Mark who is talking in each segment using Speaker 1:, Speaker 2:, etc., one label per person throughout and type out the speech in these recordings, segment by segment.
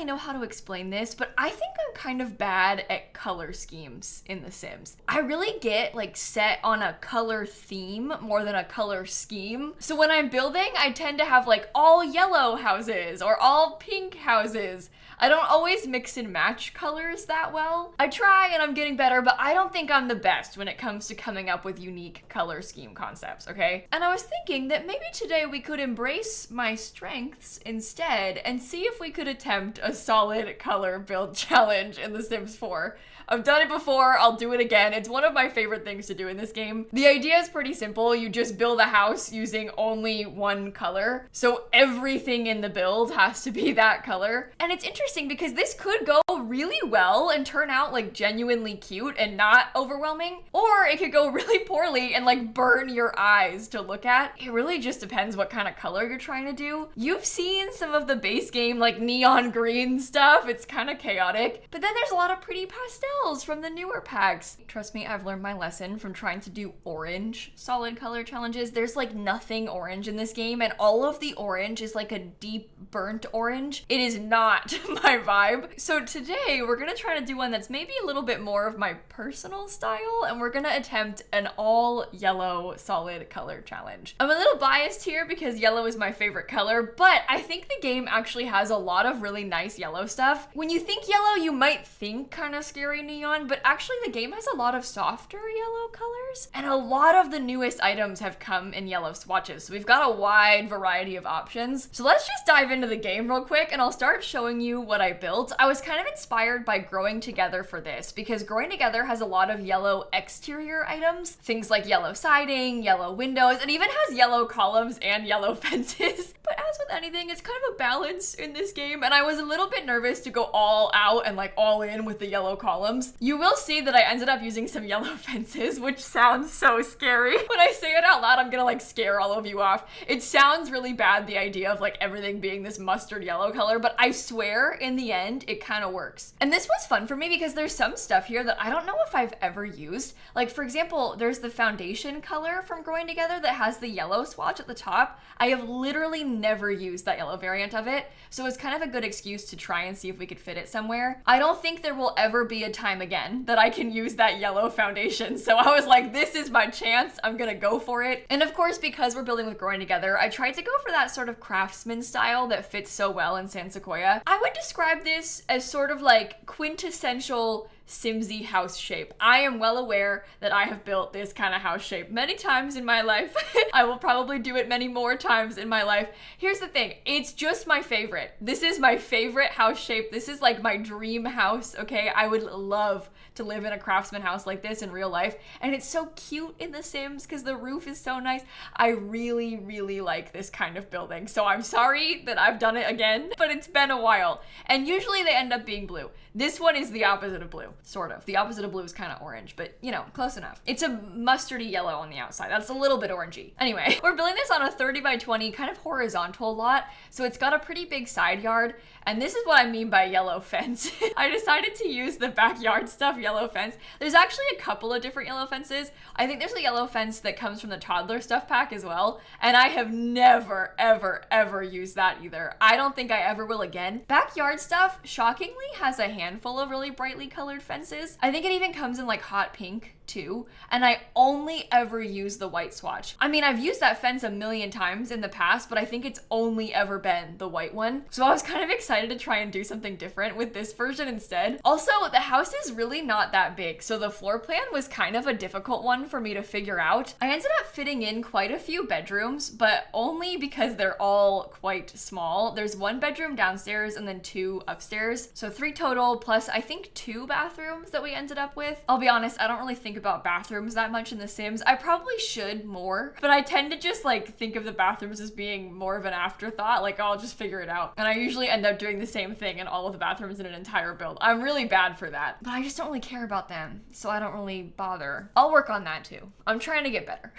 Speaker 1: really know how to explain this, but I think I'm kind of bad at color schemes in The Sims. I really get like set on a color theme more than a color scheme. So when I'm building, I tend to have like all yellow houses or all pink houses. I don't always mix and match colors that well. I try and I'm getting better, but I don't think I'm the best when it comes to coming up with unique color scheme concepts, okay? And I was thinking that maybe today we could embrace my strengths instead and see if we could attempt a solid color build challenge in The Sims 4. I've done it before, I'll do it again. It's one of my favorite things to do in this game. The idea is pretty simple. You just build a house using only one color. So everything in the build has to be that color. And it's interesting because this could go really well and turn out like genuinely cute and not overwhelming. Or it could go really poorly and like burn your eyes to look at. It really just depends what kind of color you're trying to do. You've seen some of the base game like neon green stuff. It's kind of chaotic. But then there's a lot of pretty pastels from the newer packs. Trust me, I've learned my lesson from trying to do orange solid color challenges. There's like nothing orange in this game, and all of the orange is like a deep burnt orange. It is not my vibe. So today we're gonna try to do one that's maybe a little bit more of my personal style, and we're gonna attempt an all yellow solid color challenge. I'm a little biased here because yellow is my favorite color, but I think the game actually has a lot of really nice yellow stuff. When you think yellow, you might think kind of scary neon, but actually the game has a lot of softer yellow colors, and a lot of the newest items have come in yellow swatches, so we've got a wide variety of options. So let's just dive into the game real quick, and I'll start showing you what I built. I was kind of inspired by Growing Together for this, because Growing Together has a lot of yellow exterior items, things like yellow siding, yellow windows, and even has yellow columns and yellow fences. But as with anything, it's kind of a balance in this game, and I was a little bit nervous to go all out and like all in with the yellow columns. You will see that I ended up using some yellow fences, which sounds so scary. When I say it out loud, I'm gonna like scare all of you off. It sounds really bad, the idea of like everything being this mustard yellow color, but I swear in the end, it kind of works. And this was fun for me because there's some stuff here that I don't know if I've ever used. Like for example, there's the foundation color from Growing Together that has the yellow swatch at the top. I have literally never used that yellow variant of it, so it's kind of a good excuse to try and see if we could fit it somewhere. I don't think there will ever be a time again that I can use that yellow foundation, so I was like, this is my chance, I'm gonna go for it. And of course, because we're building with Growing Together, I tried to go for that sort of craftsman style that fits so well in San Sequoia. I would describe this as sort of like quintessential Simsie house shape. I am well aware that I have built this kind of house shape many times in my life. I will probably do it many more times in my life. Here's the thing, it's just my favorite. This is my favorite house shape. This is like my dream house, okay? I would love to live in a craftsman house like this in real life, and it's so cute in The Sims because the roof is so nice. I really, really like this kind of building, so I'm sorry that I've done it again, but it's been a while, and usually they end up being blue. This one is the opposite of blue, sort of. The opposite of blue is kind of orange, but you know, close enough. It's a mustardy yellow on the outside. That's a little bit orangey. Anyway, we're building this on a 30 by 20 kind of horizontal lot, so it's got a pretty big side yard, and this is what I mean by yellow fence. I decided to use the backyard stuff yellow fence. There's actually a couple of different yellow fences. I think there's a yellow fence that comes from the toddler stuff pack as well, and I have never, ever, ever used that either. I don't think I ever will again. Backyard stuff, shockingly, has a handful of really brightly colored fences. I think it even comes in like hot pink too, and I only ever use the white swatch. I mean, I've used that fence a million times in the past, but I think it's only ever been the white one. So I was kind of excited to try and do something different with this version instead. Also, the house is really not that big, so the floor plan was kind of a difficult one for me to figure out. I ended up fitting in quite a few bedrooms, but only because they're all quite small. There's one bedroom downstairs and then 2 upstairs, so 3 total, plus I think 2 bathrooms that we ended up with. I'll be honest, I don't really think about bathrooms that much in The Sims. I probably should more, but I tend to just like think of the bathrooms as being more of an afterthought, like I'll just figure it out. And I usually end up doing the same thing in all of the bathrooms in an entire build. I'm really bad for that, but I just don't really care about them, so I don't really bother. I'll work on that too. I'm trying to get better.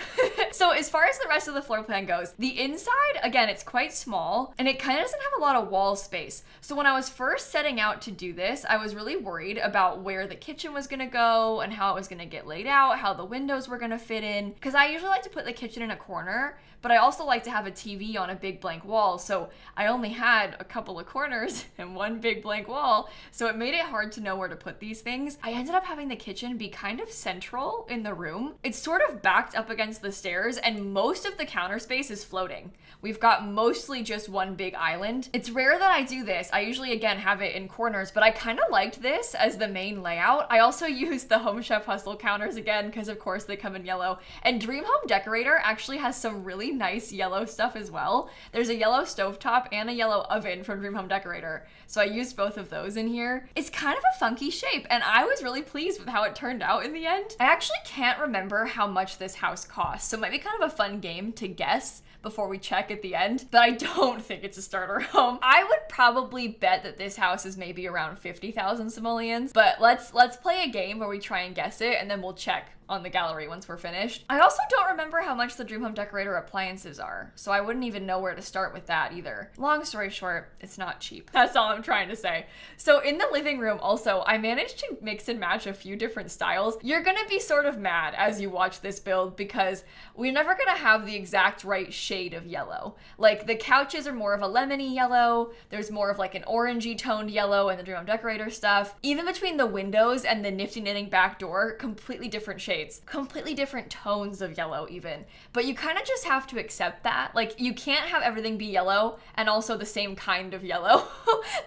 Speaker 1: So as far as the rest of the floor plan goes, the inside, again, it's quite small and it kind of doesn't have a lot of wall space. So when I was first setting out to do this, I was really worried about where the kitchen was gonna go and how it was gonna get it laid out, how the windows were gonna fit in. Because I usually like to put the kitchen in a corner, but I also like to have a TV on a big blank wall. So I only had a couple of corners and one big blank wall. So it made it hard to know where to put these things. I ended up having the kitchen be kind of central in the room. It's sort of backed up against the stairs and most of the counter space is floating. We've got mostly just one big island. It's rare that I do this. I usually, again, have it in corners, but I kind of liked this as the main layout. I also used the Home Chef Hustle counters again, because of course they come in yellow. And Dream Home Decorator actually has some really nice yellow stuff as well. There's a yellow stovetop and a yellow oven from Dream Home Decorator. So I used both of those in here. It's kind of a funky shape and I was really pleased with how it turned out in the end. I actually can't remember how much this house cost, so it might be kind of a fun game to guess before we check at the end, but I don't think it's a starter home. I would probably bet that this house is maybe around 50,000 simoleons, but let's play a game where we try and guess it and then we'll check on the gallery once we're finished. I also don't remember how much the Dream Home Decorator appliances are, so I wouldn't even know where to start with that either. Long story short, it's not cheap. That's all I'm trying to say. So in the living room also, I managed to mix and match a few different styles. You're gonna be sort of mad as you watch this build because we're never gonna have the exact right shade of yellow. Like the couches are more of a lemony yellow, there's more of like an orangey toned yellow in the Dream Home Decorator stuff. Even between the windows and the nifty knitting back door, completely different shades. Completely different tones of yellow even. But you kind of just have to accept that. Like you can't have everything be yellow and also the same kind of yellow.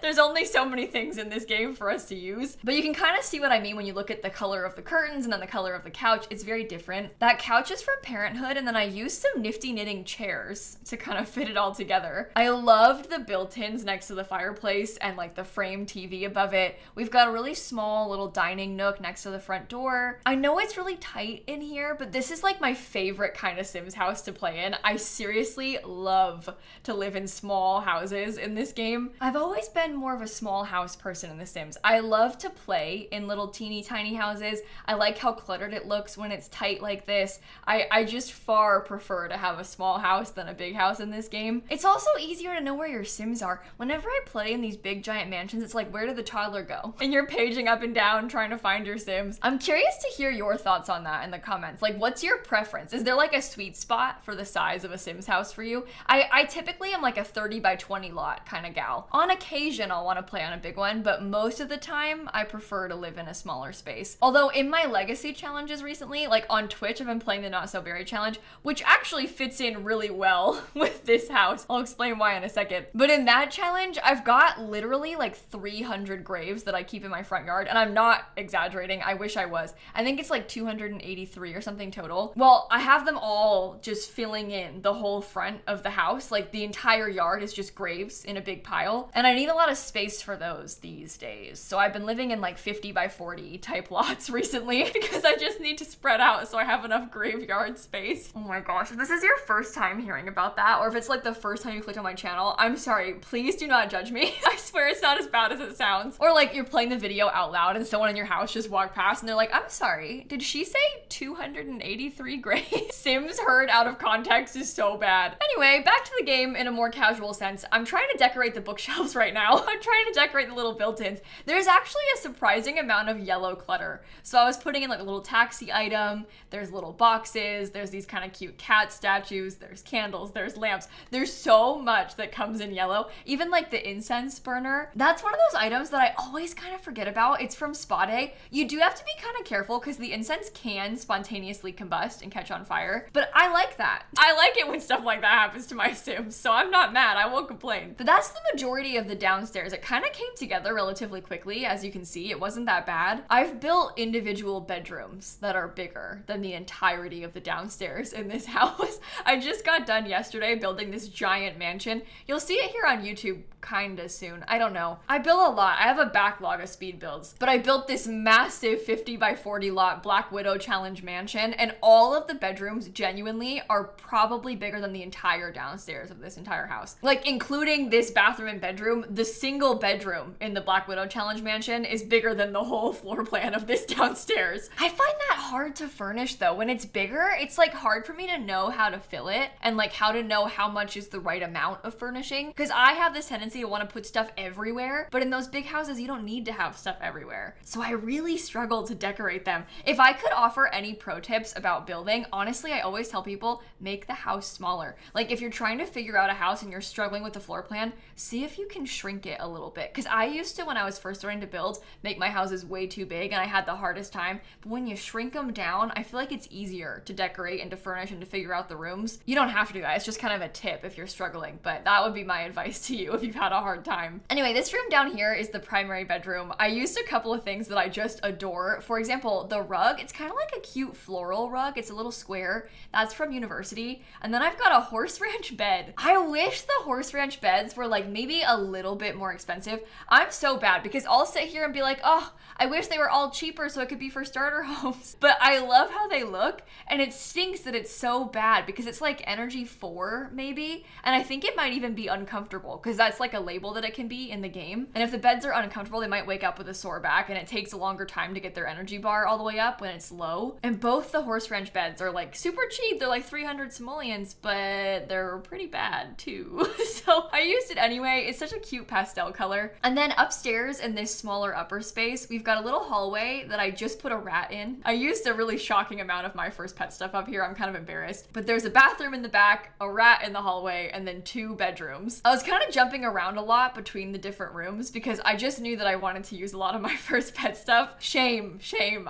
Speaker 1: There's only so many things in this game for us to use. But you can kind of see what I mean when you look at the color of the curtains and then the color of the couch. It's very different. That couch is from Parenthood and then I used some nifty knitting chairs to kind of fit it all together. I loved the built-ins next to the fireplace and like the frame TV above it. We've got a really small little dining nook next to the front door. I know it's really tight in here, but this is like my favorite kind of Sims house to play in. I seriously love to live in small houses in this game. I've always been more of a small house person in The Sims. I love to play in little teeny tiny houses. I like how cluttered it looks when it's tight like this. I just far prefer to have a small house than a big house in this game. It's also easier to know where your Sims are. Whenever I play in these big giant mansions, it's like, where did the toddler go? And you're paging up and down trying to find your Sims. I'm curious to hear your thoughts on that in the comments. Like, what's your preference? Is there like a sweet spot for the size of a Sims house for you? I typically am like a 30 by 20 lot kind of gal. On occasion, I'll want to play on a big one, but most of the time, I prefer to live in a smaller space. Although in my legacy challenges recently, like on Twitch, I've been playing the Not So Berry challenge, which actually fits in really well with this house. I'll explain why in a second. But in that challenge, I've got literally like 300 graves that I keep in my front yard, and I'm not exaggerating. I wish I was. I think it's like 283 or something total. Well, I have them all just filling in the whole front of the house. Like the entire yard is just graves in a big pile. And I need a lot of space for those these days. So I've been living in like 50 by 40 type lots recently because I just need to spread out so I have enough graveyard space. Oh my gosh, if this is your first time hearing about that, or if it's like the first time you clicked on my channel, I'm sorry, please do not judge me. I swear it's not as bad as it sounds. Or like you're playing the video out loud and someone in your house just walked past and they're like, I'm sorry, did she say 283 grays? Sims heard out of context is so bad. Anyway, back to the game in a more casual sense. I'm trying to decorate the bookshelves right now. I'm trying to decorate the little built-ins. There's actually a surprising amount of yellow clutter. So I was putting in like a little taxi item, there's little boxes, there's these kind of cute cat statues, there's candles, there's lamps. There's so much that comes in yellow. Even like the incense burner. That's one of those items that I always kind of forget about. It's from Spa Day. You do have to be kind of careful because the incense can spontaneously combust and catch on fire. But I like that. I like it when stuff like that happens to my Sims, so I'm not mad. I won't complain. But that's the majority of the downstairs. It kind of came together relatively quickly. As you can see, it wasn't that bad. I've built individual bedrooms that are bigger than the entirety of the downstairs in this house. I just got done yesterday building this giant mansion. You'll see it here on YouTube kinda soon. I don't know. I build a lot. I have a backlog of speed builds, but I built this massive 50 by 40 lot Black Widow challenge mansion, and all of the bedrooms genuinely are probably bigger than the entire downstairs of this entire house. Like including this bathroom and bedroom, the single bedroom in the Black Widow challenge mansion is bigger than the whole floor plan of this downstairs. I find that hard to furnish though. When it's bigger, it's like hard for me to know how to fill it and like how to know how much is the right amount of furnishing, because I have this tendency to want to put stuff everywhere, but in those big houses you don't need to have stuff everywhere. So I really struggle to decorate them. If I could offer any pro tips about building, honestly, I always tell people, make the house smaller. Like if you're trying to figure out a house and you're struggling with the floor plan, see if you can shrink it a little bit. Because I used to, when I was first starting to build, make my houses way too big and I had the hardest time. But when you shrink them down, I feel like it's easier to decorate and to furnish and to figure out the rooms. You don't have to do that. It's just kind of a tip if you're struggling, but that would be my advice to you if you've had a hard time. Anyway, this room down here is the primary bedroom. I used a couple of things that I just adore. For example, the rug, it's kind of like a cute floral rug. It's a little square. That's from University. And then I've got a horse ranch bed. I wish the horse ranch beds were like maybe a little bit more expensive. I'm so bad because I'll sit here and be like, oh, I wish they were all cheaper so it could be for starter homes. But I love how they look, and it stinks that it's so bad because it's like energy 4 maybe, and I think it might even be uncomfortable because that's like a label that it can be in the game. And if the beds are uncomfortable, they might wake up with a sore back, and it takes a longer time to get their energy bar all the way up when it's low. And both the horse ranch beds are like super cheap. They're like 300 simoleons, but they're pretty bad too. So I used it anyway. It's such a cute pastel color. And then upstairs in this smaller upper space, we've got a little hallway that I just put a rat in. I used a really shocking amount of my first pet stuff up here. I'm kind of embarrassed, but there's a bathroom in the back, a rat in the hallway, and then 2 bedrooms. I was kind of jumping around a lot between the different rooms because I just knew that I wanted to use a lot of my first pet stuff. Shame,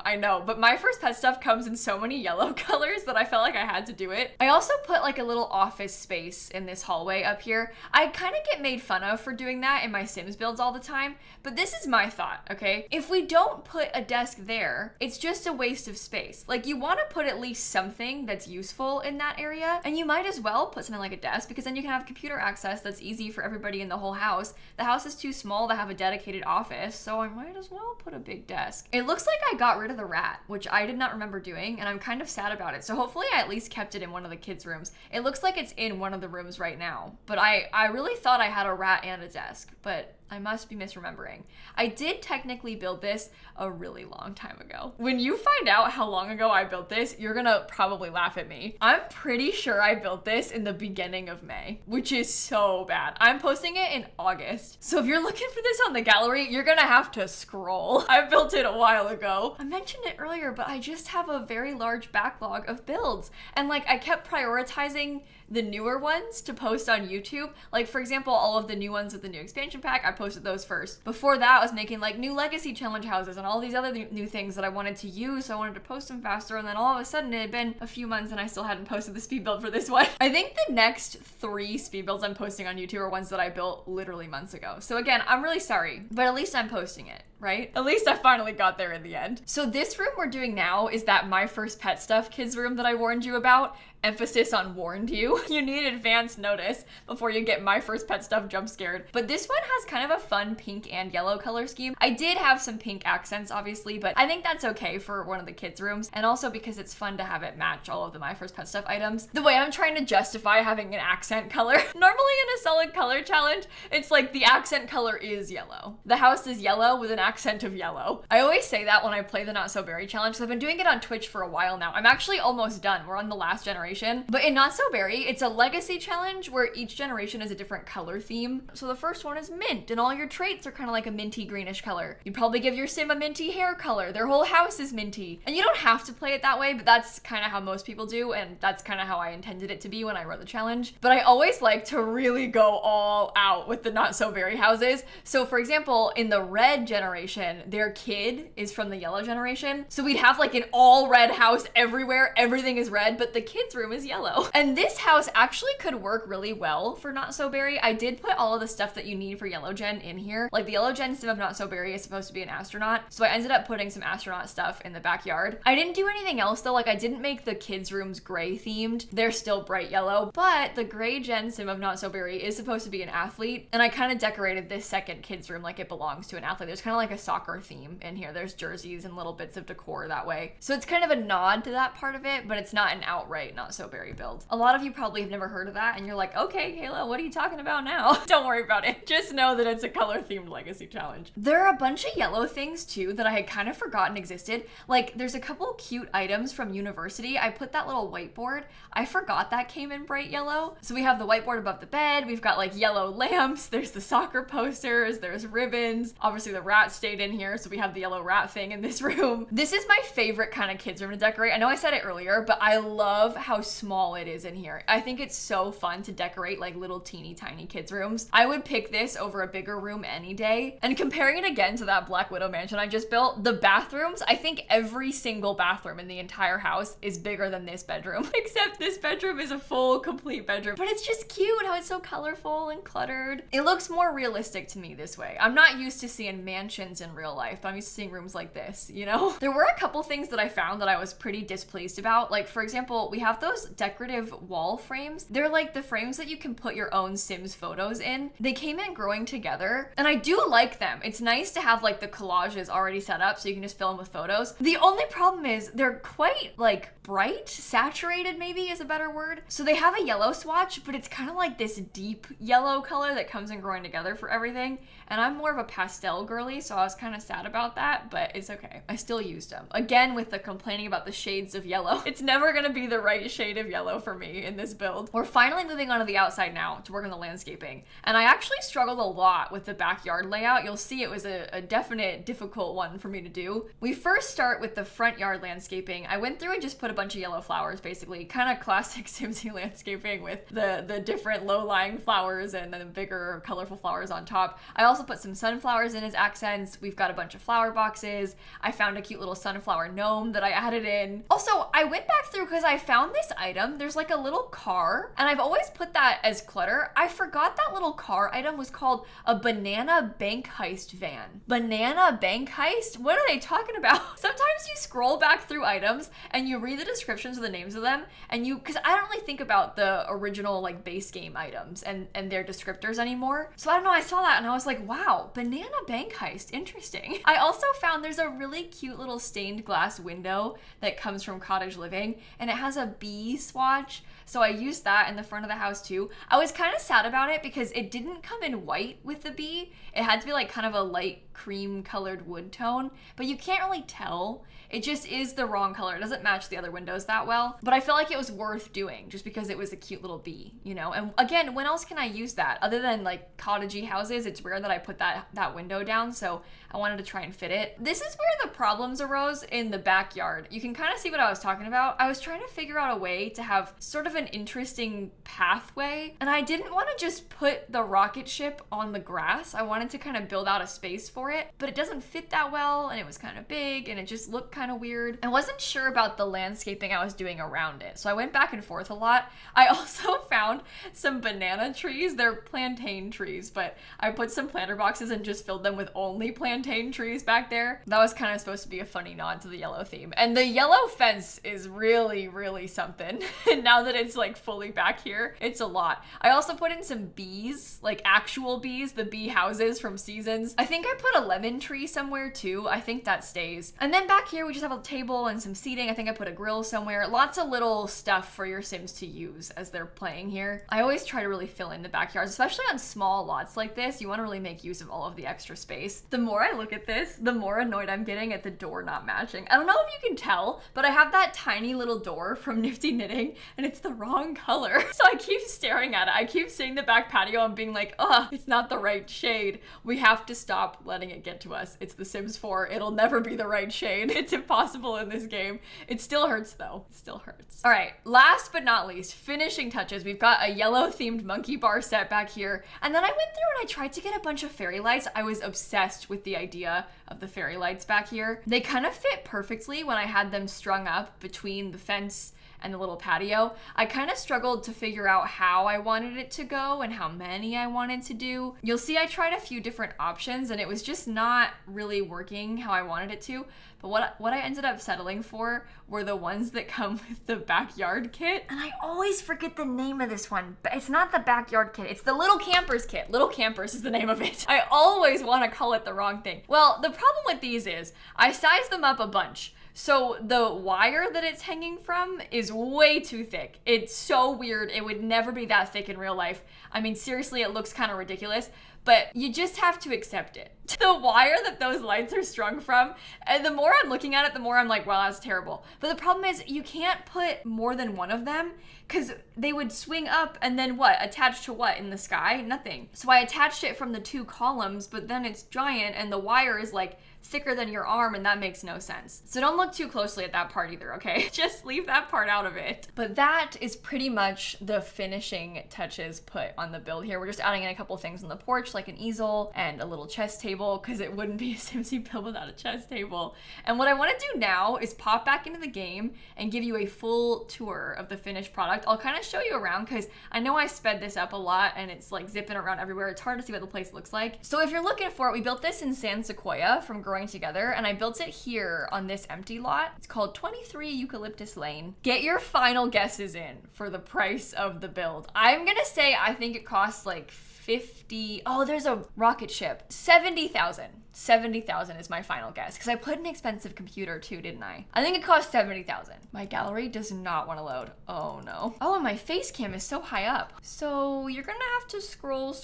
Speaker 1: I know, but my first pet stuff comes in so many yellow colors that I felt like I had to do it. I also put like a little office space in this hallway up here. I kind of get made fun of for doing that in my Sims builds all the time, but this is my thought, okay? If we don't put a desk there, it's just a waste of space. Like you want to put at least something that's useful in that area, and you might as well put something like a desk because then you can have computer access that's easy for everybody in the whole house. The house is too small to have a dedicated office, so I might as well put a big desk. It looks like I got rid of the rat, which I did not remember doing, and I'm kind of sad about it. So hopefully I at least kept it in one of the kids' rooms. It looks like it's in one of the rooms right now, but I really thought I had a rat and a desk, but I must be misremembering. I did technically build this a really long time ago. When you find out how long ago I built this, you're gonna probably laugh at me. I'm pretty sure I built this in the beginning of May, which is so bad. I'm posting it in August. So if you're looking for this on the gallery, you're gonna have to scroll. I built it a while ago. I mentioned it earlier, but I just have a very large backlog of builds. And like I kept prioritizing the newer ones to post on YouTube. Like for example, all of the new ones with the new expansion pack, I posted those first. Before that, I was making like new legacy challenge houses and all these other new things that I wanted to use, so I wanted to post them faster, and then all of a sudden it had been a few months and I still hadn't posted the speed build for this one. I think the next 3 speed builds I'm posting on YouTube are ones that I built literally months ago. So again, I'm really sorry, but at least I'm posting it, right? At least I finally got there in the end. So this room we're doing now is that my first pet stuff kids room that I warned you about. Emphasis on warned you. You need advance notice before you get my first pet stuff jump scared. But this one has kind of a fun pink and yellow color scheme. I did have some pink accents obviously, but I think that's okay for one of the kids rooms, and also because it's fun to have it match all of the my first pet stuff items. The way I'm trying to justify having an accent color, normally in a solid color challenge, it's like the accent color is yellow. The house is yellow with an accent of yellow. I always say that when I play the Not So Berry challenge, so I've been doing it on Twitch for a while now. I'm actually almost done. We're on the last generation. But in Not So Berry, it's a legacy challenge where each generation is a different color theme. So the first one is mint, and all your traits are kind of like a minty greenish color. You'd probably give your sim a minty hair color. Their whole house is minty. And you don't have to play it that way, but that's kind of how most people do, and that's kind of how I intended it to be when I wrote the challenge. But I always like to really go all out with the Not So Berry houses. So for example, in the red generation, their kid is from the yellow generation. So we'd have like an all red house everywhere. Everything is red, but the kids' room is yellow. And this house actually could work really well for Not So Berry. I did put all of the stuff that you need for yellow gen in here. Like the yellow gen sim of Not So Berry is supposed to be an astronaut, so I ended up putting some astronaut stuff in the backyard. I didn't do anything else though. Like I didn't make the kids' rooms gray themed. They're still bright yellow, but the gray gen sim of Not So Berry is supposed to be an athlete, and I kind of decorated this second kids' room like it belongs to an athlete. There's kind of like a soccer theme in here. There's jerseys and little bits of decor that way. So it's kind of a nod to that part of it, but it's not an outright Not So Berry build. A lot of you probably have never heard of that, and you're like, okay, Kayla, what are you talking about now? Don't worry about it. Just know that it's a color-themed legacy challenge. There are a bunch of yellow things too that I had kind of forgotten existed. Like there's a couple cute items from University. I put that little whiteboard. I forgot that came in bright yellow. So we have the whiteboard above the bed. We've got like yellow lamps. There's the soccer posters. There's ribbons. Obviously the rat stayed in here, so we have the yellow rat thing in this room. This is my favorite kind of kids room to decorate. I know I said it earlier, but I love how small it is in here. I think it's so fun to decorate like little teeny tiny kids rooms. I would pick this over a bigger room any day. And comparing it again to that Black Widow mansion I just built, the bathrooms, I think every single bathroom in the entire house is bigger than this bedroom, except this bedroom is a full complete bedroom. But it's just cute how it's so colorful and cluttered. It looks more realistic to me this way. I'm not used to seeing mansions in real life, but I'm used to seeing rooms like this, you know? There were a couple things that I found that I was pretty displeased about. Like, for example, we have those decorative wall frames. They're like the frames that you can put your own Sims photos in. They came in growing together, and I do like them. It's nice to have like the collages already set up so you can just fill them with photos. The only problem is they're quite like bright, saturated maybe is a better word. So they have a yellow swatch, but it's kind of like this deep yellow color that comes in growing together for everything. And I'm more of a pastel girly, so I was kind of sad about that, but it's okay. I still used them. Again, with the complaining about the shades of yellow. It's never gonna be the right shade of yellow for me in this build. We're finally moving on to the outside now to work on the landscaping. And I actually struggled a lot with the backyard layout. You'll see it was a definite difficult one for me to do. We first start with the front yard landscaping. I went through and just put a bunch of yellow flowers, basically. Kind of classic Simsie landscaping with the different low-lying flowers and then the bigger colorful flowers on top. I also put some sunflowers in as accents. We've got a bunch of flower boxes. I found a cute little sunflower gnome that I added in. Also, I went back through because I found this item. There's like a little car, and I've always put that as clutter. I forgot that little car item was called a banana bank heist van. Banana bank heist? What are they talking about? Sometimes you scroll back through items and you read the descriptions of the names of them, and because I don't really think about the original like base game items and their descriptors anymore. So I don't know, I saw that and I was like, wow, banana bank heist, interesting. I also found there's a really cute little stained glass window that comes from Cottage Living, and it has a bee swatch. So I used that in the front of the house too. I was kind of sad about it because it didn't come in white with the bee. It had to be like kind of a light cream colored wood tone, but you can't really tell. It just is the wrong color. It doesn't match the other windows that well, but I feel like it was worth doing just because it was a cute little bee, you know? And again, when else can I use that? Other than like cottagey houses, it's rare that I put that window down, so I wanted to try and fit it. This is where the problems arose in the backyard. You can kind of see what I was talking about. I was trying to figure out a way to have sort of an interesting pathway, and I didn't want to just put the rocket ship on the grass. I wanted to kind of build out a space for it, but it doesn't fit that well, and it was kind of big, and it just looked kind of weird. I wasn't sure about the landscaping I was doing around it, so I went back and forth a lot. I also found some banana trees. They're plantain trees, but I put some planter boxes and just filled them with only plantain trees back there. That was kind of supposed to be a funny nod to the yellow theme. And the yellow fence is really, really something. And now that it's like fully back here, it's a lot. I also put in some bees, like actual bees, the bee houses from Seasons. I think I put a lemon tree somewhere too. I think that stays. And then back here, we just have a table and some seating. I think I put a grill somewhere. Lots of little stuff for your Sims to use as they're playing here. I always try to really fill in the backyards, especially on small lots like this. You want to really make use of all of the extra space. The more I look at this, the more annoyed I'm getting at the door not matching. I don't know if you can tell, but I have that tiny little door from Nifty Knitting and it's the wrong color. So I keep staring at it. I keep seeing the back patio and being like, ugh, it's not the right shade. We have to stop letting it get to us. It's The Sims 4. It'll never be the right shade. It's impossible in this game. It still hurts though. It still hurts. All right, last but not least, finishing touches. We've got a yellow themed monkey bar set back here. And then I went through and I tried to get a bunch of fairy lights. I was obsessed with the idea of the fairy lights back here. They kind of fit perfectly when I had them strung up between the fence and the little patio. I kind of struggled to figure out how I wanted it to go and how many I wanted to do. You'll see I tried a few different options and it was just not really working how I wanted it to. But what I ended up settling for were the ones that come with the backyard kit. And I always forget the name of this one, but it's not the backyard kit. It's the Little Campers kit. Little Campers is the name of it. I always want to call it the wrong thing. Well, the problem with these is I sized them up a bunch. So the wire that it's hanging from is way too thick. It's so weird. It would never be that thick in real life. I mean, seriously, it looks kind of ridiculous, but you just have to accept it. The wire that those lights are strung from, and the more I'm looking at it, the more I'm like, wow, that's terrible. But the problem is you can't put more than one of them because they would swing up and then what? Attached to what in the sky? Nothing. So I attached it from the 2 columns, but then it's giant and the wire is like thicker than your arm, and that makes no sense. So don't look too closely at that part either, okay? Just leave that part out of it. But that is pretty much the finishing touches put on the build here. We're just adding in a couple things on the porch, like an easel and a little chess table, because it wouldn't be a Simsie build without a chess table. And what I want to do now is pop back into the game and give you a full tour of the finished product. I'll kind of show you around because I know I sped this up a lot and it's like zipping around everywhere. It's hard to see what the place looks like. So if you're looking for it, we built this in San Sequoia from Growing Together, and I built it here on this empty lot. It's called 23 Eucalyptus Lane. Get your final guesses in for the price of the build. I'm gonna say I think it costs like 50. Oh, there's a rocket ship. 70,000. 70,000 is my final guess because I put an expensive computer too, didn't I? I think it cost 70,000. My gallery does not want to load. Oh no. Oh, and my face cam is so high up. So you're gonna have to scroll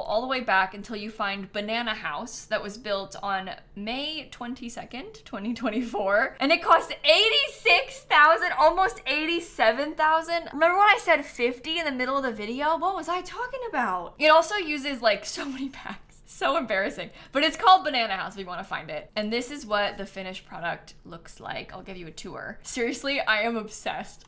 Speaker 1: all the way back until you find Banana House that was built on May 22nd, 2024. And it cost 86,000, almost 87,000. Remember when I said 50 in the middle of the video? What was I talking about? It also uses like so many packs. So embarrassing, but it's called Banana House if you want to find it. And this is what the finished product looks like. I'll give you a tour. Seriously, I am obsessed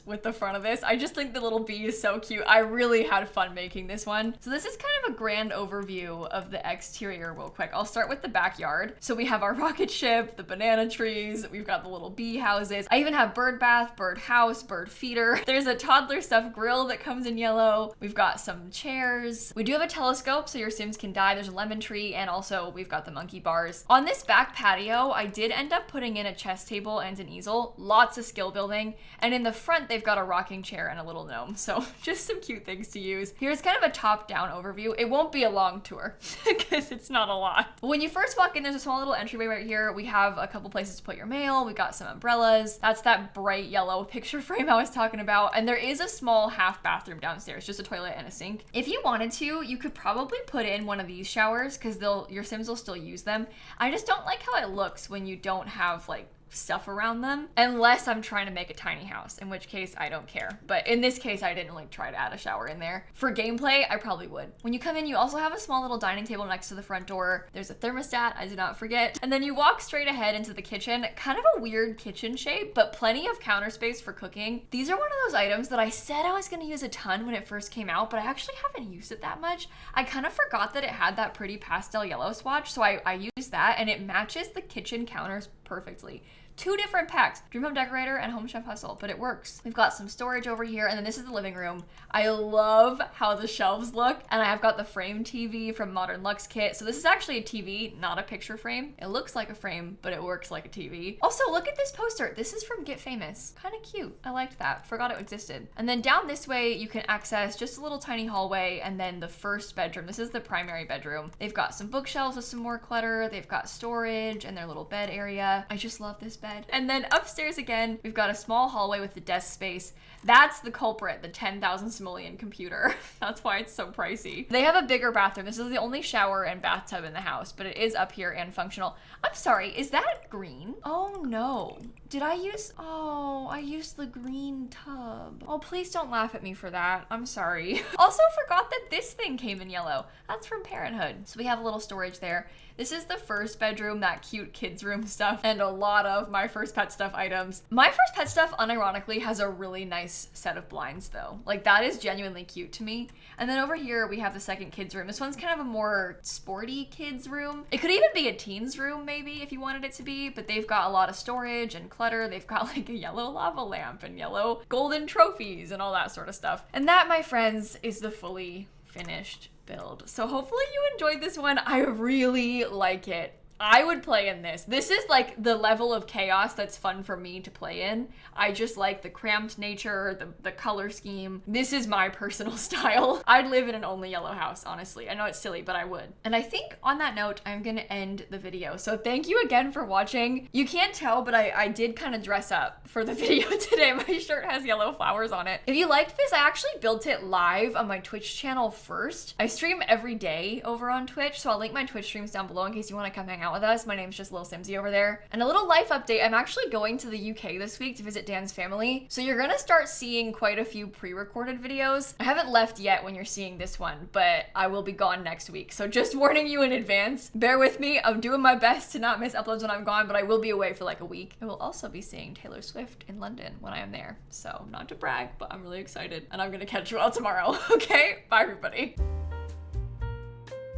Speaker 1: with the front of this. I just think the little bee is so cute. I really had fun making this one. So this is kind of a grand overview of the exterior real quick. I'll start with the backyard. So we have our rocket ship, the banana trees, we've got the little bee houses. I even have bird bath, bird house, bird feeder. There's a toddler stuffed grill that comes in yellow. We've got some chairs. We do have a telescope so your Sims can die. There's a lemon tree, and also we've got the monkey bars. On this back patio, I did end up putting in a chess table and an easel. Lots of skill building. And in the front, they've got a rocking chair and a little gnome. So just some cute things to use. Here's kind of a top-down overview. It won't be a long tour because it's not a lot. But when you first walk in, there's a small little entryway right here. We have a couple places to put your mail. We got some umbrellas. That's that bright yellow picture frame I was talking about. And there is a small half bathroom downstairs, just a toilet and a sink. If you wanted to, you could probably put in one of these showers because your Sims will still use them. I just don't like how it looks when you don't have like stuff around them, unless I'm trying to make a tiny house, in which case I don't care. But in this case, I didn't like try to add a shower in there. For gameplay, I probably would. When you come in, you also have a small little dining table next to the front door. There's a thermostat, I did not forget. And then you walk straight ahead into the kitchen. Kind of a weird kitchen shape, but plenty of counter space for cooking. These are one of those items that I said I was gonna use a ton when it first came out, but I actually haven't used it that much. I kind of forgot that it had that pretty pastel yellow swatch, so I used that, and it matches the kitchen counters perfectly. 2 different packs, Dream Home Decorator and Home Chef Hustle, but it works. We've got some storage over here, and then this is the living room. I love how the shelves look, and I have got the frame TV from Modern Lux Kit. So this is actually a TV, not a picture frame. It looks like a frame, but it works like a TV. Also, look at this poster. This is from Get Famous. Kind of cute. I liked that. Forgot it existed. And then down this way, you can access just a little tiny hallway, and then the first bedroom. This is the primary bedroom. They've got some bookshelves with some more clutter. They've got storage and their little bed area. I just love this bed. And then upstairs again, we've got a small hallway with the desk space. That's the culprit, the 10,000 simoleon computer. That's why it's so pricey. They have a bigger bathroom. This is the only shower and bathtub in the house, but it is up here and functional. I'm sorry, is that green? Oh no. Did I use, oh, I used the green tub. Oh, please don't laugh at me for that. I'm sorry. Also forgot that this thing came in yellow. That's from Parenthood. So we have a little storage there. This is the first bedroom, that cute kids room stuff, and a lot of My First Pet Stuff items. My First Pet Stuff, unironically, has a really nice set of blinds though. Like that is genuinely cute to me. And then over here, we have the second kids room. This one's kind of a more sporty kids room. It could even be a teens room maybe if you wanted it to be, but they've got a lot of storage and clutter. They've got like a yellow lava lamp and yellow golden trophies and all that sort of stuff. And that, my friends, is the fully finished build. So hopefully you enjoyed this one. I really like it I would play in this. This is like the level of chaos that's fun for me to play in. I just like the cramped nature, the color scheme. This is my personal style. I'd live in an only yellow house, honestly. I know it's silly, but I would. And I think on that note, I'm gonna end the video. So thank you again for watching. You can't tell, but I did kind of dress up for the video today. My shirt has yellow flowers on it. If you liked this, I actually built it live on my Twitch channel first. I stream every day over on Twitch, so I'll link my Twitch streams down below in case you want to come hang out with us. My name's just lilsimsie over there. And a little life update, I'm actually going to the UK this week to visit Dan's family, so you're gonna start seeing quite a few pre-recorded videos. I haven't left yet when you're seeing this one, but I will be gone next week, so just warning you in advance. Bear with me, I'm doing my best to not miss uploads when I'm gone, but I will be away for like a week. I will also be seeing Taylor Swift in London when I am there, so not to brag, but I'm really excited, and I'm gonna catch you all tomorrow. Okay, bye everybody.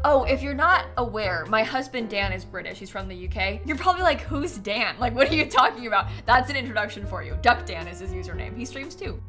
Speaker 1: Oh, if you're not aware, my husband Dan is British. He's from the UK. You're probably like, who's Dan? Like, what are you talking about? That's an introduction for you. Duck Dan is his username. He streams too.